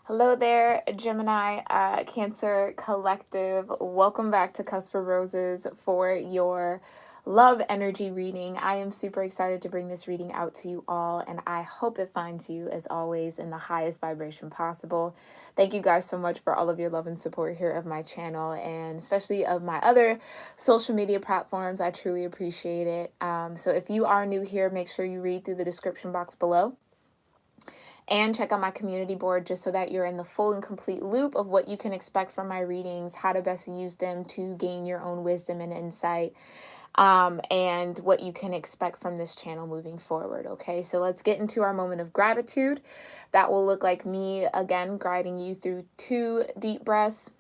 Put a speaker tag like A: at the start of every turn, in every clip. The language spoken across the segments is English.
A: Hello there, Gemini Cancer Collective. Welcome back to Cusp of Roses for your love energy reading. I am super excited to bring this reading out to you all, and I hope it finds you, as always, in the highest vibration possible. Thank you guys so much for all of your love and support here of my channel, and especially of my other social media platforms. I truly appreciate it. So if you are new here, make sure you read through the description box below and check out my community board just so that you're in the full and complete loop of what you can expect from my readings, how to best use them to gain your own wisdom and insight, and what you can expect from this channel moving forward. Okay, so let's get into our moment of gratitude. That will look like me again guiding you through 2 deep breaths,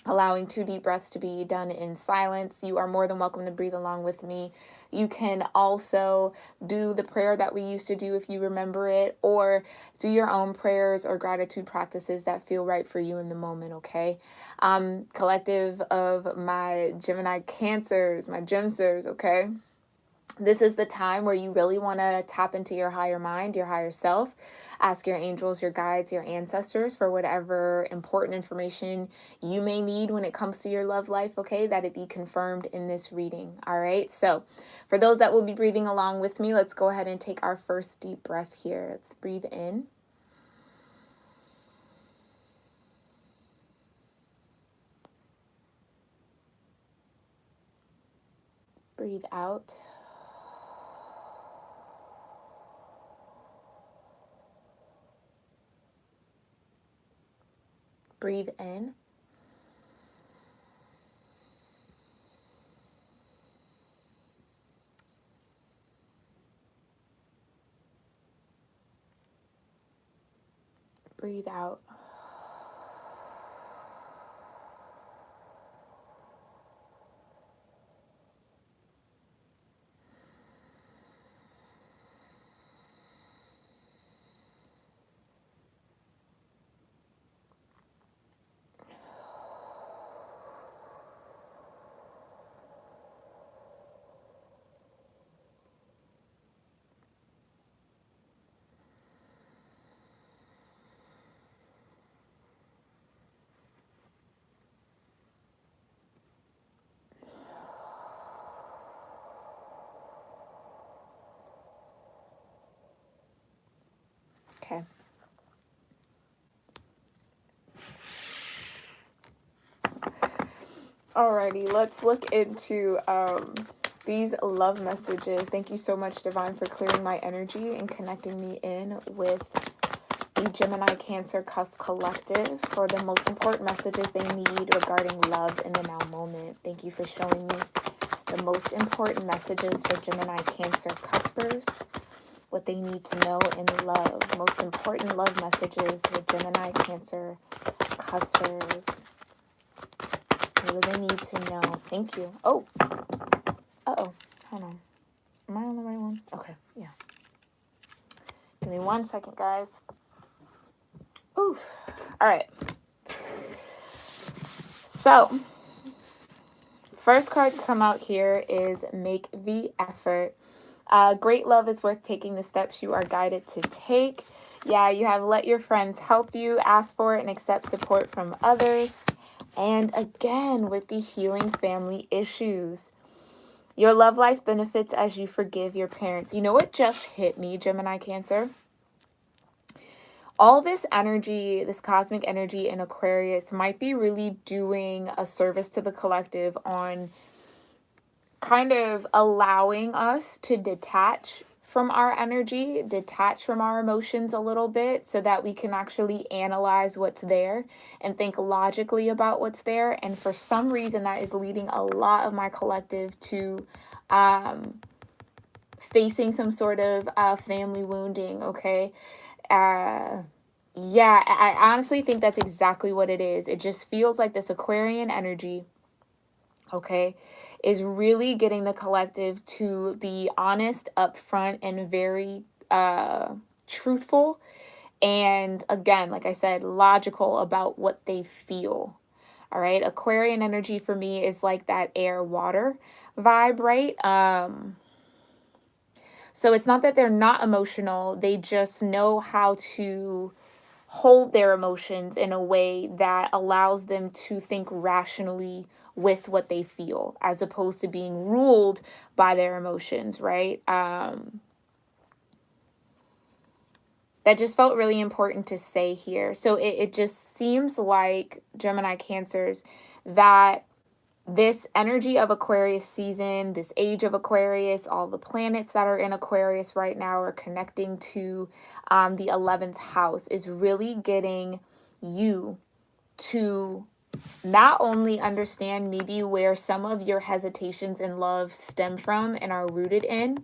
A: allowing 2 deep breaths to be done in silence. You are more than welcome to breathe along with me. You can also do the prayer that we used to do if you remember it, or do your own prayers or gratitude practices that feel right for you in the moment, okay? Collective of my Gemini Cancers, my Gemsters, okay? This is the time where you really want to tap into your higher mind, your higher self. Ask your angels, your guides, your ancestors for whatever important information you may need when it comes to your love life, okay? That it be confirmed in this reading, all right? So for those that will be breathing along with me, let's go ahead and take our first deep breath here. Let's breathe in. Breathe out. Breathe in. Breathe out. Okay. Alrighty, let's look into these love messages. Thank you so much, Divine, for clearing my energy and connecting me in with the Gemini Cancer Cusp Collective for the most important messages they need regarding love in the now moment. Thank you for showing me the most important messages for Gemini Cancer Cuspers, what they need to know in love. Most important love messages for Gemini Cancer Cuspers. What do they need to know? Thank you. Oh. Uh-oh. Hold on. Am I on the right one? Okay. Yeah. Give me 1 second, guys. Oof. All right. So, first card to come out here is Make the Effort. Great love is worth taking the steps you are guided to take. Yeah, you have let your friends help you, ask for it, and accept support from others. And again, with the healing family issues. Your love life benefits as you forgive your parents. You know what just hit me, Gemini Cancer? All this energy, this cosmic energy in Aquarius might be really doing a service to the collective on kind of allowing us to detach from our energy, detach from our emotions a little bit so that we can actually analyze what's there and think logically about what's there. And for some reason, that is leading a lot of my collective to facing some sort of family wounding, okay? Yeah, I honestly think that's exactly what it is. It just feels like this Aquarian energy, okay, is really getting the collective to be honest, upfront, and very truthful. And again, like I said, logical about what they feel. All right. Aquarian energy for me is like that air water vibe, right? So it's not that they're not emotional. They just know how to hold their emotions in a way that allows them to think rationally with what they feel, as opposed to being ruled by their emotions, right? That just felt really important to say here. So it just seems like, Gemini Cancers, that this energy of Aquarius season, this age of Aquarius, all the planets that are in Aquarius right now are connecting to the 11th house, is really getting you to not only understand maybe where some of your hesitations in love stem from and are rooted in,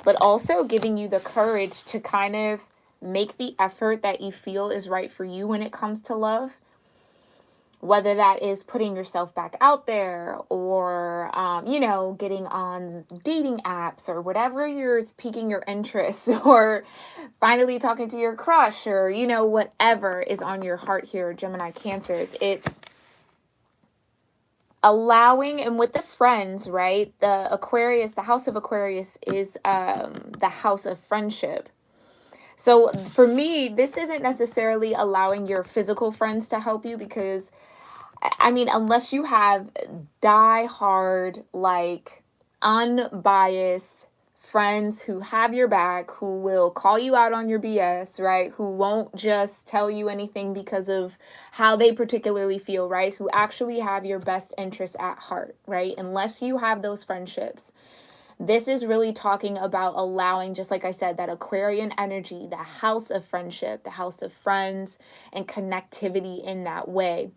A: but also giving you the courage to kind of make the effort that you feel is right for you when it comes to love. Whether that is putting yourself back out there, or, getting on dating apps, or whatever is piquing your interest, or finally talking to your crush, or, whatever is on your heart here, Gemini Cancers. It's allowing, and with the friends, right? The Aquarius, the house of Aquarius is the house of friendship. So for me, this isn't necessarily allowing your physical friends to help you, because I mean, unless you have die-hard, like, unbiased friends who have your back, who will call you out on your BS, right? Who won't just tell you anything because of how they particularly feel, right? Who actually have your best interests at heart, right? Unless you have those friendships, this is really talking about allowing, just like I said, that Aquarian energy, the house of friendship, the house of friends, and connectivity in that way.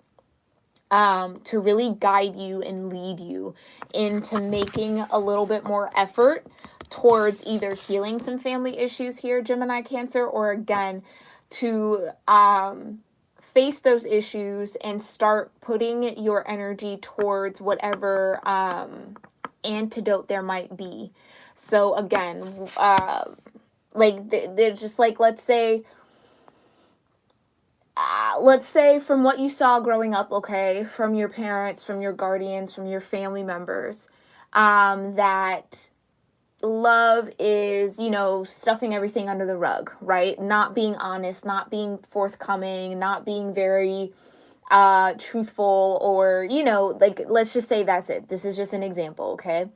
A: To really guide you and lead you into making a little bit more effort towards either healing some family issues here, Gemini Cancer, or again, to face those issues and start putting your energy towards whatever antidote there might be. So again, they're just like, let's say from what you saw growing up, okay, from your parents, from your guardians, from your family members, that love is, stuffing everything under the rug, right? Not being honest, not being forthcoming, not being very truthful, or, let's just say that's it. This is just an example, okay?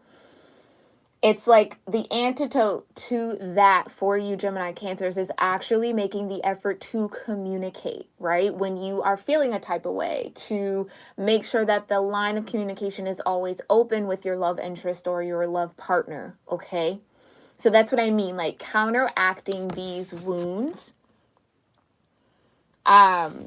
A: It's like the antidote to that for you, Gemini Cancers, is actually making the effort to communicate, right? When you are feeling a type of way, to make sure that the line of communication is always open with your love interest or your love partner, okay? So that's what I mean, like counteracting these wounds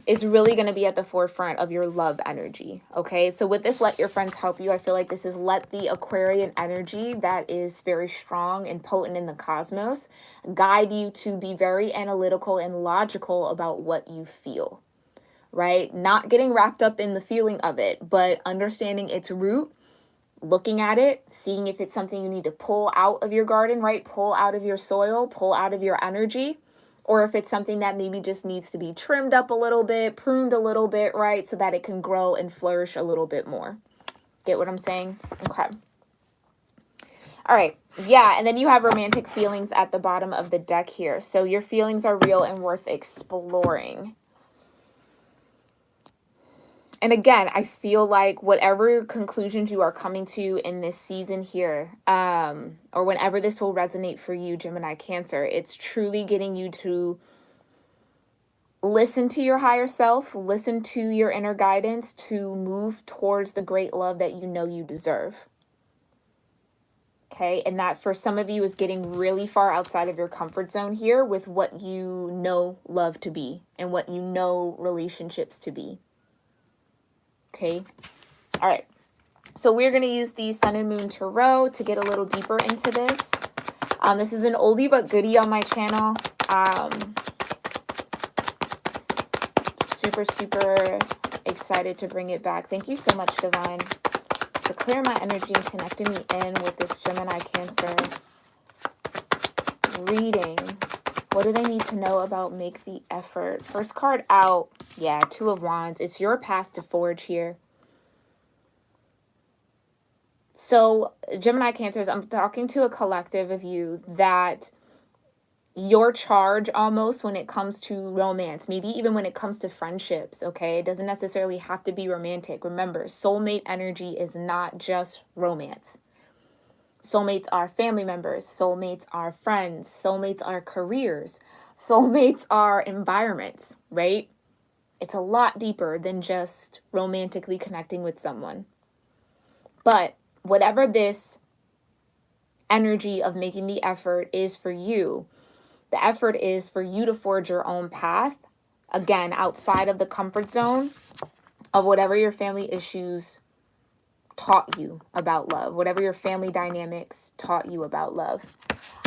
A: is really going to be at the forefront of your love energy. Okay. So with this, let your friends help you. I feel like this is let the Aquarian energy that is very strong and potent in the cosmos guide you to be very analytical and logical about what you feel, right? Not getting wrapped up in the feeling of it, but understanding its root, looking at it, seeing if it's something you need to pull out of your garden, right? Pull out of your soil, pull out of your energy. Or if it's something that maybe just needs to be trimmed up a little bit, pruned a little bit, right? So that it can grow and flourish a little bit more. Get what I'm saying? Okay. All right. Yeah. And then you have romantic feelings at the bottom of the deck here. So your feelings are real and worth exploring. And again, I feel like whatever conclusions you are coming to in this season here, or whenever this will resonate for you, Gemini Cancer, it's truly getting you to listen to your higher self, listen to your inner guidance to move towards the great love that you know you deserve. Okay, and that for some of you is getting really far outside of your comfort zone here with what you know love to be and what you know relationships to be. Okay. All right. So we're going to use the Sun and Moon Tarot to get a little deeper into this. This is an oldie but goodie on my channel. Super excited to bring it back. Thank you so much, Divine, for clearing my energy and connecting me in with this Gemini Cancer reading. What do they need to know about make the effort? First card out. Yeah, Two of Wands. It's your path to forge here. So, Gemini Cancers, I'm talking to a collective of you that your charge almost when it comes to romance, maybe even when it comes to friendships, okay? It doesn't necessarily have to be romantic. Remember, soulmate energy is not just romance. Soulmates are family members, soulmates are friends, soulmates are careers, soulmates are environments, right? It's a lot deeper than just romantically connecting with someone. But whatever this energy of making the effort is for you, the effort is for you to forge your own path, again, outside of the comfort zone of whatever your family issues taught you about love, whatever your family dynamics taught you about love.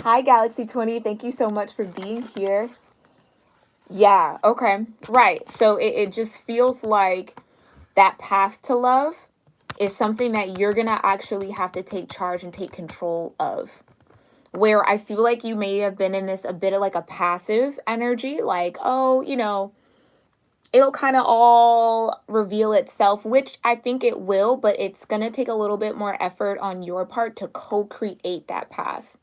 A: Hi, Galaxy 20. Thank you so much for being here. Yeah, okay. Right. So it just feels like that path to love is something that you're going to actually have to take charge and take control of. Where I feel like you may have been in this a bit of like a passive energy, like, oh, it'll kind of all reveal itself, which I think it will, but it's going to take a little bit more effort on your part to co-create that path.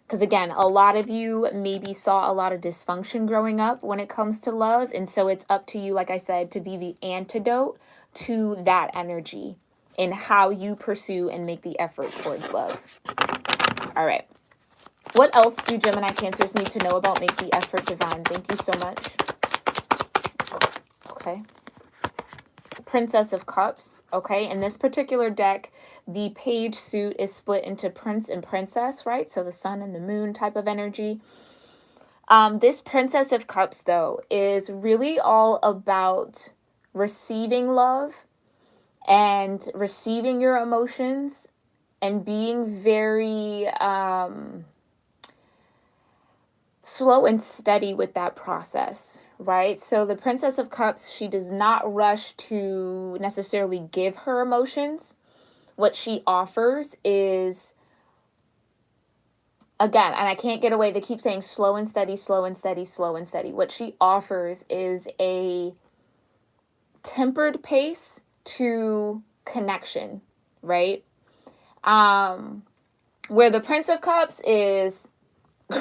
A: Because again, a lot of you maybe saw a lot of dysfunction growing up when it comes to love. And so it's up to you, like I said, to be the antidote to that energy in how you pursue and make the effort towards love. All right. What else do Gemini Cancers need to know about Make the Effort Divine? Thank you so much. Okay. Princess of Cups. Okay. In this particular deck, the page suit is split into prince and princess, right? So the sun and the moon type of energy. This Princess of Cups, though, is really all about receiving love and receiving your emotions and being very slow and steady with that process, right? So the Princess of Cups, she does not rush to necessarily give her emotions. What she offers is, again, and I can't get away, they keep saying slow and steady, slow and steady, slow and steady. What she offers is a tempered pace to connection, right? Where the Prince of Cups is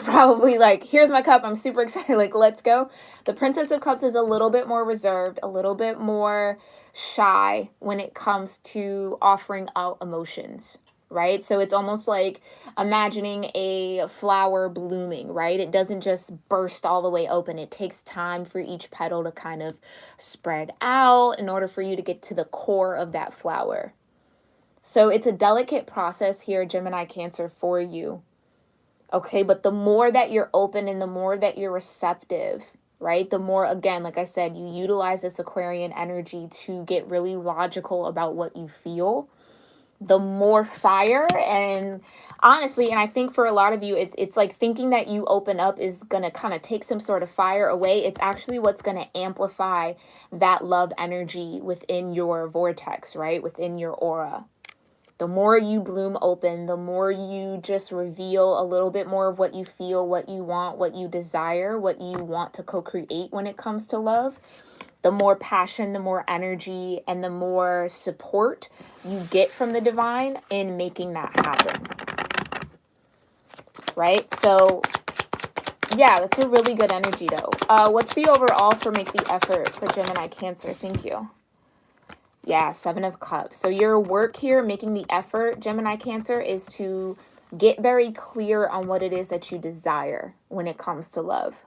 A: probably like, here's my cup, I'm super excited, like, let's go. The Princess of Cups is a little bit more reserved, a little bit more shy when it comes to offering out emotions, right? So it's almost like imagining a flower blooming, right? It doesn't just burst all the way open. It takes time for each petal to kind of spread out in order for you to get to the core of that flower. So it's a delicate process here, Gemini Cancer, for you. Okay, but the more that you're open and the more that you're receptive, right? The more, again, like I said, you utilize this Aquarian energy to get really logical about what you feel, the more fire. And honestly, and I think for a lot of you, it's like thinking that you open up is going to kind of take some sort of fire away. It's actually what's going to amplify that love energy within your vortex, right? Within your aura. The more you bloom open, the more you just reveal a little bit more of what you feel, what you want, what you desire, what you want to co-create when it comes to love. The more passion, the more energy, and the more support you get from the divine in making that happen. Right? So, yeah, that's a really good energy, though. What's the overall for Make the Effort for Gemini Cancer? Thank you. Yeah, Seven of Cups. So your work here, making the effort, Gemini Cancer, is to get very clear on what it is that you desire when it comes to love.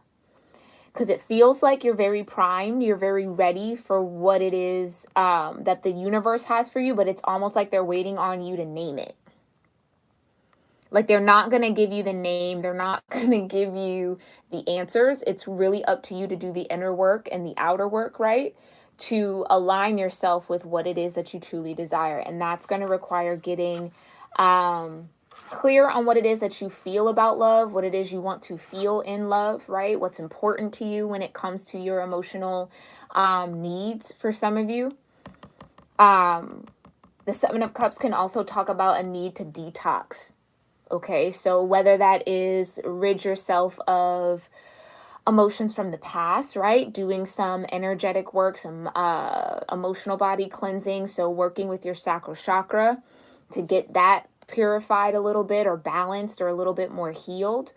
A: Because it feels like you're very primed, you're very ready for what it is that the universe has for you, but it's almost like they're waiting on you to name it. Like they're not going to give you the name, they're not going to give you the answers. It's really up to you to do the inner work and the outer work, right? To align yourself with what it is that you truly desire. And that's going to require getting clear on what it is that you feel about love, what it is you want to feel in love, right? What's important to you when it comes to your emotional needs for some of you. The Seven of Cups can also talk about a need to detox. Okay, so whether that is rid yourself of emotions from the past, right? Doing some energetic work, some emotional body cleansing. So working with your sacral chakra to get that purified a little bit or balanced or a little bit more healed.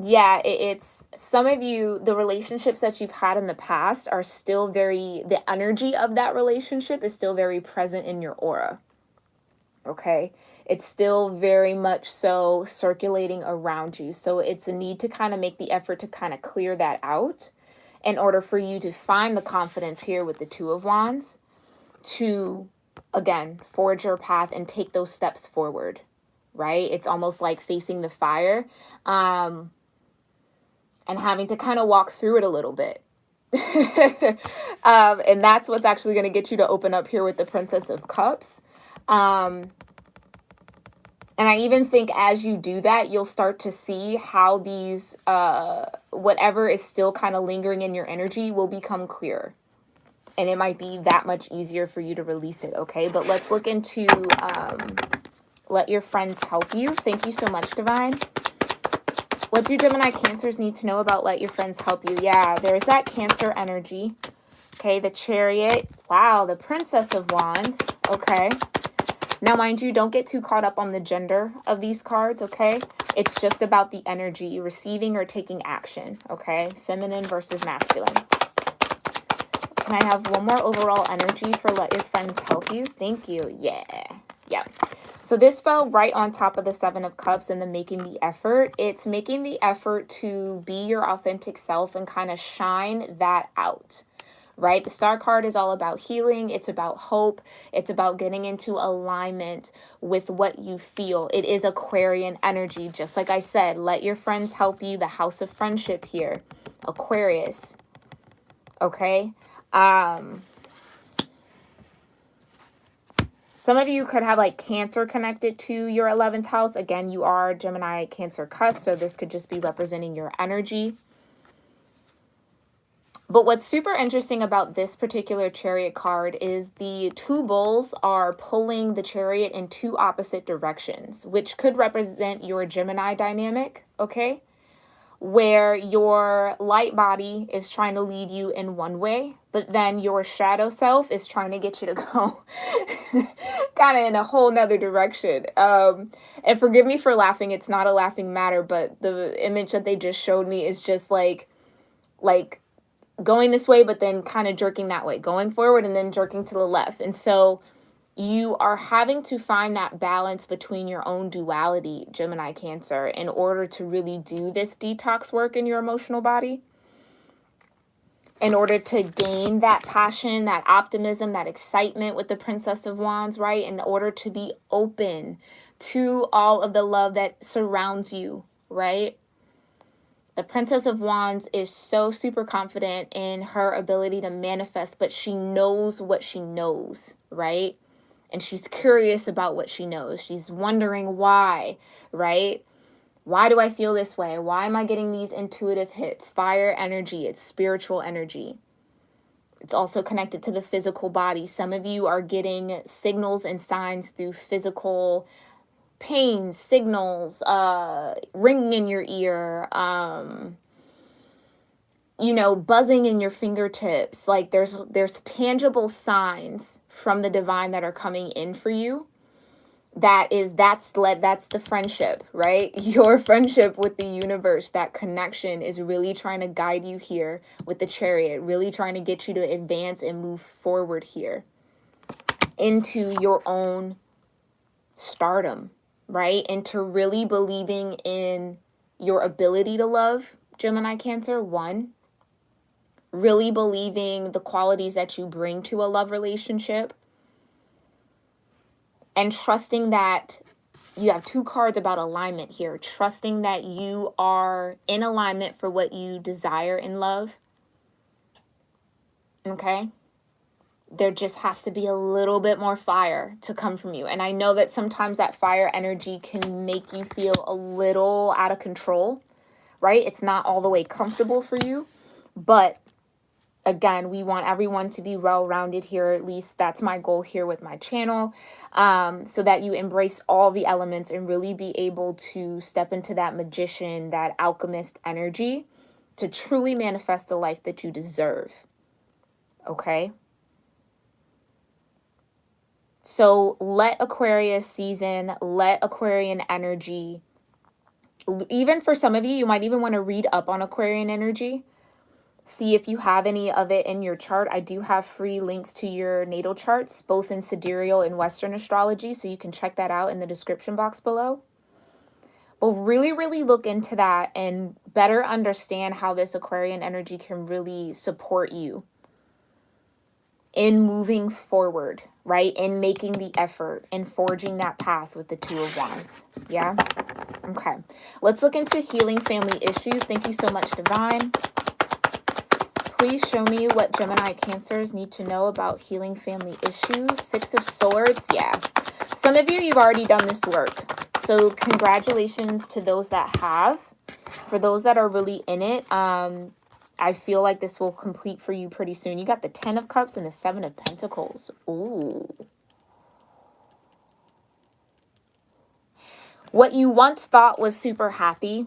A: yeah, it's some of you, the relationships that you've had in the past are still the energy of that relationship is still very present in your aura. Okay. It's still very much so circulating around you. So it's a need to kind of make the effort to kind of clear that out in order for you to find the confidence here with the Two of Wands to, again, forge your path and take those steps forward, right? It's almost like facing the fire, and having to kind of walk through it a little bit. And that's what's actually going to get you to open up here with the Princess of Cups. And I even think as you do that, you'll start to see how these, whatever is still kind of lingering in your energy will become clearer. And it might be that much easier for you to release it, okay? But let's look into let your friends help you. Thank you so much, Divine. What do Gemini Cancers need to know about let your friends help you? Yeah, there's that Cancer energy. Okay, the Chariot. Wow, the Princess of Wands. Okay. Now, mind you, don't get too caught up on the gender of these cards, okay? It's just about the energy, receiving or taking action, okay? Feminine versus masculine. Can I have one more overall energy for let your friends help you? Thank you. Yeah. Yeah. So this fell right on top of the Seven of Cups and the making the effort. It's making the effort to be your authentic self and kind of shine that out, right? The Star card is all about healing. It's about hope. It's about getting into alignment with what you feel. It is Aquarian energy. Just like I said, let your friends help you. The House of Friendship here. Aquarius. Okay? Some of you could have like Cancer connected to your 11th house. Again, you are Gemini, Cancer, cusp, so this could just be representing your energy. But what's super interesting about this particular Chariot card is the two bulls are pulling the Chariot in two opposite directions, which could represent your Gemini dynamic, okay? Where your light body is trying to lead you in one way, but then your shadow self is trying to get you to go kind of in a whole nother direction. And forgive me for laughing. It's not a laughing matter, but the image that they just showed me is just like going this way, but then kind of jerking that way, going forward and then jerking to the left. And so you are having to find that balance between your own duality, Gemini Cancer, in order to really do this detox work in your emotional body, in order to gain that passion, that optimism, that excitement with the Princess of Wands, right? In order to be open to all of the love that surrounds you, right? The Princess of Wands is so super confident in her ability to manifest, but she knows what she knows, right? And she's curious about what she knows. She's wondering why, right? Why do I feel this way? Why am I getting these intuitive hits? Fire energy, it's spiritual energy. It's also connected to the physical body. Some of you are getting signals and signs through physical pain, signals, ringing in your ear, buzzing in your fingertips. Like there's tangible signs from the divine that are coming in for you. That's the friendship, right? Your friendship with the universe, that connection is really trying to guide you here with the Chariot, really trying to get you to advance and move forward here into your own stardom, right? Into really believing in your ability to love, Gemini Cancer, one. Really believing the qualities that you bring to a love relationship. And trusting that you have two cards about alignment here. Trusting that you are in alignment for what you desire in love. Okay? There just has to be a little bit more fire to come from you. And I know that sometimes that fire energy can make you feel a little out of control, right? It's not all the way comfortable for you. But again, we want everyone to be well-rounded here. At least that's my goal here with my channel, so that you embrace all the elements and really be able to step into that magician, that alchemist energy to truly manifest the life that you deserve. Okay? So let Aquarius season, let Aquarian energy Even for some of you, you might even want to read up on Aquarian energy. See if you have any of it in your chart. I do have free links to your natal charts, both in sidereal and Western astrology, so you can check that out in the description box below. But really, really look into that and better understand how this Aquarian energy can really support you in moving forward, right? In making the effort, in forging that path with the Two of Wands. Yeah? Okay. Let's look into healing family issues. Thank you so much, Divine. Please show me what Gemini Cancers need to know about healing family issues. Six of Swords. Yeah. Some of you, you've already done this work. So congratulations to those that have. For those that are really in it, I feel like this will complete for you pretty soon. You got the 10 of Cups and the 7 of Pentacles. Ooh. What you once thought was super happy,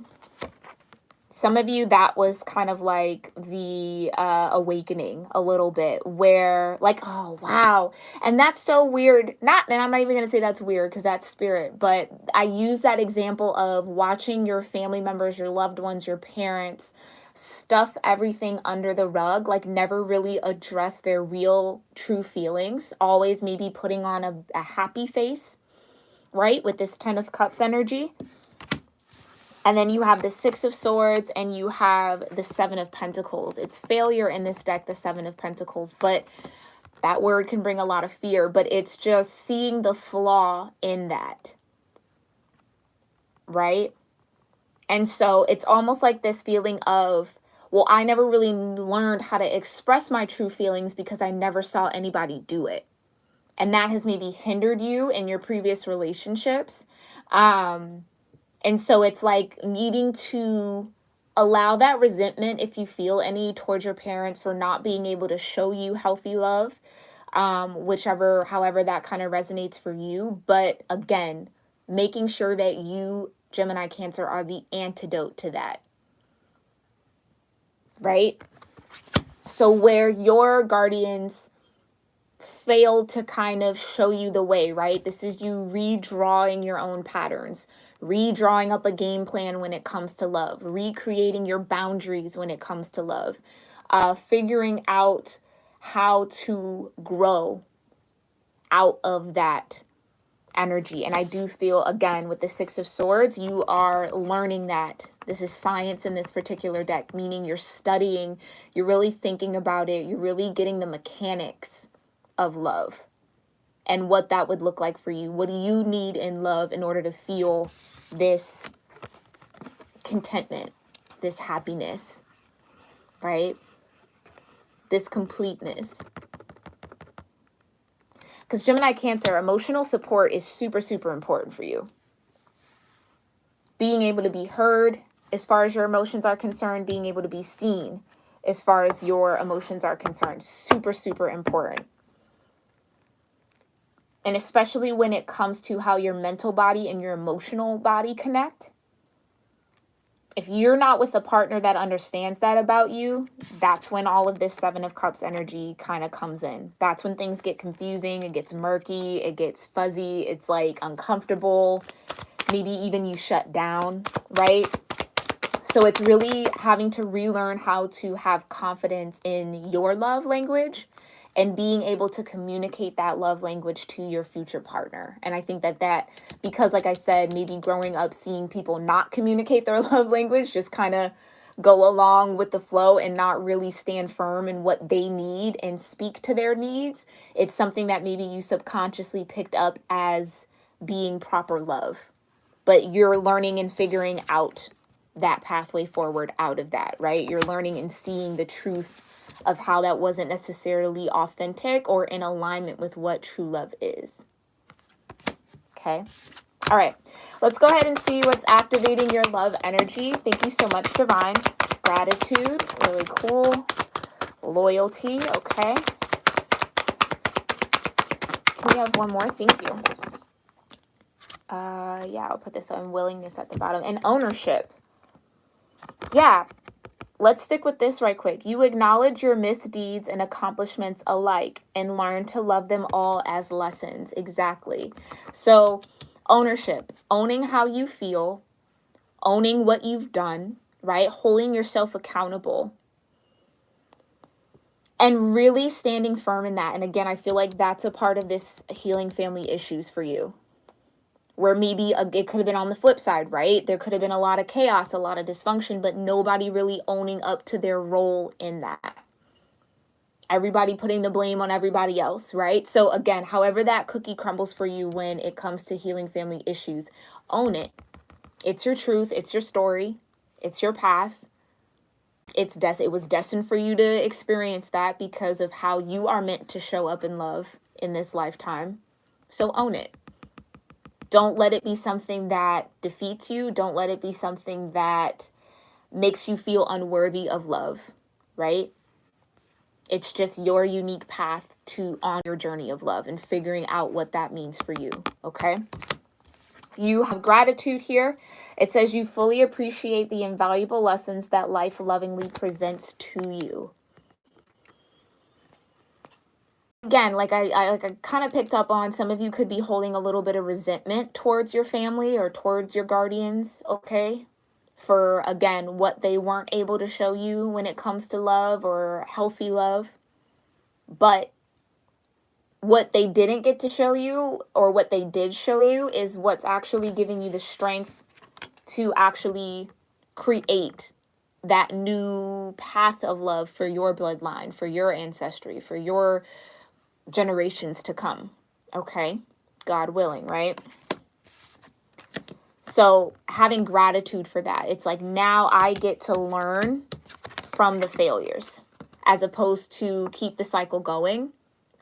A: some of you, that was kind of like the awakening a little bit, where like, oh, wow. And that's so weird. And I'm not even going to say that's weird because that's spirit. But I use that example of watching your family members, your loved ones, your parents stuff everything under the rug, like never really address their real true feelings, always maybe putting on a happy face, right? With this 10 of Cups energy. And then you have the 6 of Swords and you have the 7 of Pentacles. It's failure in this deck, the 7 of Pentacles, but that word can bring a lot of fear, but it's just seeing the flaw in that, right? And so it's almost like this feeling of, well, I never really learned how to express my true feelings because I never saw anybody do it. And that has maybe hindered you in your previous relationships. And so it's like needing to allow that resentment, if you feel any, towards your parents for not being able to show you healthy love, however that kind of resonates for you. But again, making sure that you, Gemini Cancer, are the antidote to that, right? So where your guardians failed to kind of show you the way, right? This is you redrawing your own patterns, redrawing up a game plan when it comes to love, recreating your boundaries when it comes to love, figuring out how to grow out of that energy. And I do feel, again, with the 6 of Swords, you are learning that. This is science in this particular deck, meaning you're studying, you're really thinking about it, you're really getting the mechanics of love and what that would look like for you. What do you need in love in order to feel this contentment, this happiness, right? This completeness. Because Gemini Cancer, emotional support is super, super important for you. Being able to be heard as far as your emotions are concerned, being able to be seen as far as your emotions are concerned, super, super important. And especially when it comes to how your mental body and your emotional body connect. If you're not with a partner that understands that about you, that's when all of this 7 of Cups energy kind of comes in. That's when things get confusing, it gets murky, it gets fuzzy, it's like uncomfortable. Maybe even you shut down, right? So it's really having to relearn how to have confidence in your love language and being able to communicate that love language to your future partner. And I think that because like I said, maybe growing up seeing people not communicate their love language, just kind of go along with the flow and not really stand firm in what they need and speak to their needs. It's something that maybe you subconsciously picked up as being proper love, but you're learning and figuring out that pathway forward out of that, right? You're learning and seeing the truth of how that wasn't necessarily authentic or in alignment with what true love is. Okay. All right. Let's go ahead and see what's activating your love energy. Thank you so much, Divine. Gratitude. Really cool. Loyalty. Okay. Can we have one more? Thank you. Yeah, I'll put this on willingness at the bottom. And ownership. Yeah. Let's stick with this right quick. You acknowledge your misdeeds and accomplishments alike and learn to love them all as lessons. Exactly. So ownership, owning how you feel, owning what you've done, right? Holding yourself accountable and really standing firm in that. And again, I feel like that's a part of this healing family issues for you, where maybe it could have been on the flip side, right? There could have been a lot of chaos, a lot of dysfunction, but nobody really owning up to their role in that. Everybody putting the blame on everybody else, right? So again, however that cookie crumbles for you when it comes to healing family issues, own it. It's your truth. It's your story. It's your path. It was destined for you to experience that because of how you are meant to show up in love in this lifetime. So own it. Don't let it be something that defeats you. Don't let it be something that makes you feel unworthy of love, right? It's just your unique path on your journey of love and figuring out what that means for you, okay? You have gratitude here. It says you fully appreciate the invaluable lessons that life lovingly presents to you. Again, like I kind of picked up on, some of you could be holding a little bit of resentment towards your family or towards your guardians, okay? For, again, what they weren't able to show you when it comes to love or healthy love. But what they didn't get to show you, or what they did show you, is what's actually giving you the strength to actually create that new path of love for your bloodline, for your ancestry, for your generations to come. Okay? God willing, right? So having gratitude for that, it's like, now I get to learn from the failures as opposed to keep the cycle going,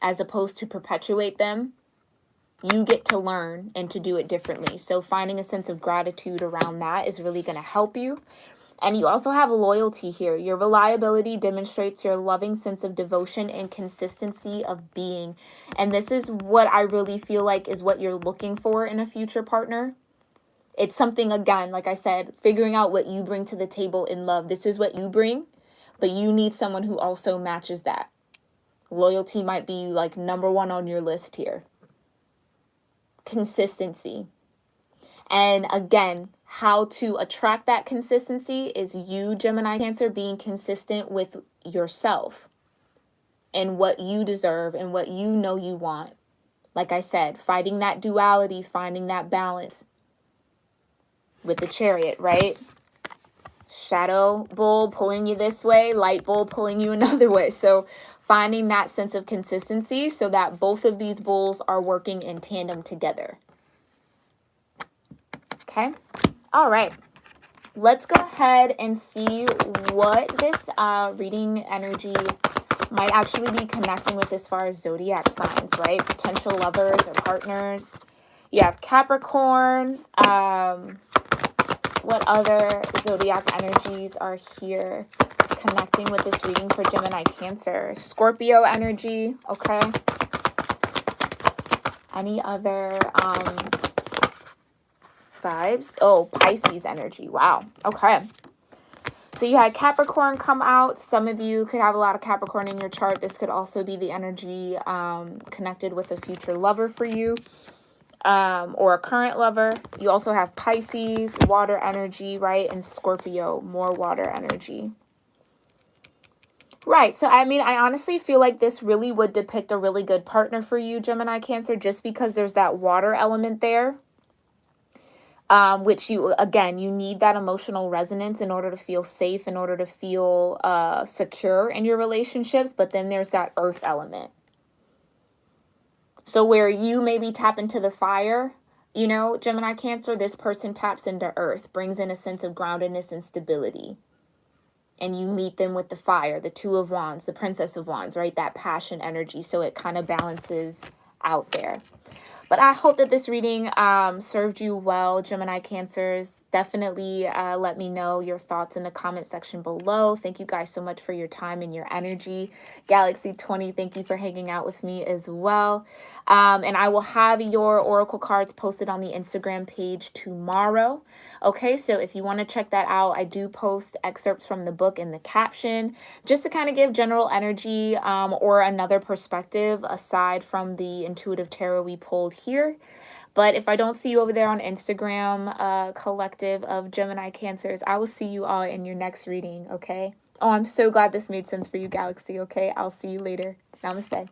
A: as opposed to perpetuate them. You get to learn and to do it differently. So finding a sense of gratitude around that is really going to help you. And you also have loyalty here. Your reliability demonstrates your loving sense of devotion and consistency of being. And this is what I really feel like is what you're looking for in a future partner. It's something, again, like I said, figuring out what you bring to the table in love. This is what you bring, but you need someone who also matches that. Loyalty might be like number one on your list here. Consistency. And again, how to attract that consistency is you, Gemini Cancer, being consistent with yourself and what you deserve and what you know you want. Like I said, fighting that duality, finding that balance with the Chariot, right? Shadow bull pulling you this way, light bull pulling you another way. So finding that sense of consistency so that both of these bulls are working in tandem together. Okay. All right. Let's go ahead and see what this reading energy might actually be connecting with as far as zodiac signs, right? Potential lovers or partners. You have Capricorn. What other zodiac energies are here connecting with this reading for Gemini Cancer? Scorpio energy, okay. Any other vibes? Oh, Pisces energy. Wow. Okay. So you had Capricorn come out. Some of you could have a lot of Capricorn in your chart. This could also be the energy connected with a future lover for you. Or a current lover. You also have Pisces, water energy, right? And Scorpio, more water energy. Right. So, I mean, I honestly feel like this really would depict a really good partner for you, Gemini Cancer, just because there's that water element there. Which you need that emotional resonance in order to feel safe, in order to feel secure in your relationships. But then there's that earth element. So where you maybe tap into the fire, you know, Gemini Cancer, this person taps into earth, brings in a sense of groundedness and stability. And you meet them with the fire, the Two of Wands, the Princess of Wands, right? That passion energy. So it kind of balances out there. But I hope that this reading served you well, Gemini Cancers. Definitely let me know your thoughts in the comment section below. Thank you guys so much for your time and your energy. Galaxy 20, thank you for hanging out with me as well. And I will have your oracle cards posted on the Instagram page tomorrow. Okay, so if you want to check that out, I do post excerpts from the book in the caption, just to kind of give general energy or another perspective aside from the intuitive tarot we pulled here. But if I don't see you over there on Instagram, collective of Gemini Cancers, I will see you all in your next reading, okay? Oh, I'm so glad this made sense for you, Galaxy, okay? I'll see you later. Namaste.